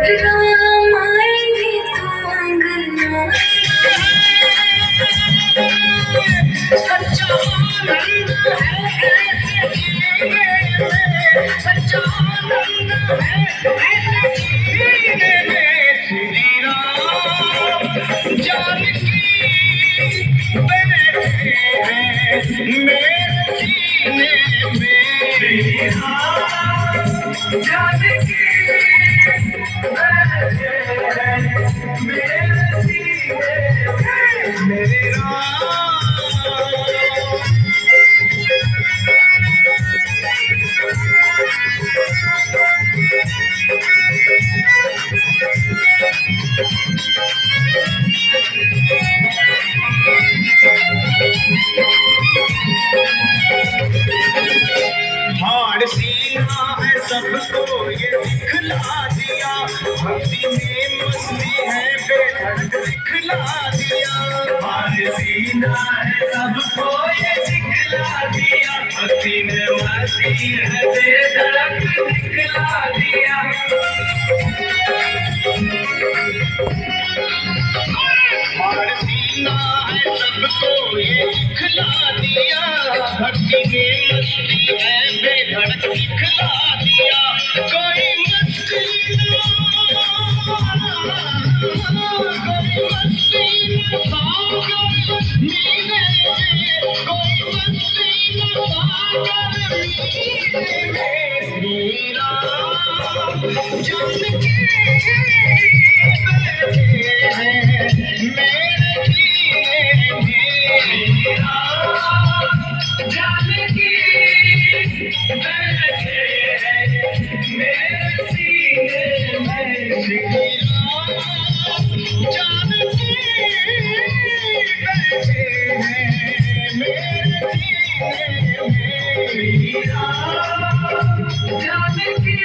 राम आएंगे तो अंगना सच्चा आनंद है ऐसे जीने में, सच्चा आनंद है ऐसे जीने में। श्री राम जानकी बैठे हैं मेरे सीने में। श्री राम जानकी बैठे हैं मेरे सीने में। मेरे राम हाड़ सीना है सबको ये दिखला दिया, भक्ति में मस्ती है बेधड़क दिखला दिया। हाड़ सीना है सबको ये दिखला दिया, भक्ति में मस्ती है बेधड़क दिखला दिया। हाड़ सीना है सबको ये दिखला दिया, भक्ति में मस्ती है बेधड़क दिखला दिया। कोई मस्ती कोई मस्ती सागर नीले, कोई मस्ती सागर नीले। श्री राम जानकी बैठे हैं मेरे सीने में। श्री राम जानकी बैठे हैं मेरे सीने में। श्री राम जानकी बैठे हैं मेरे सीने में। श्री राम जानकी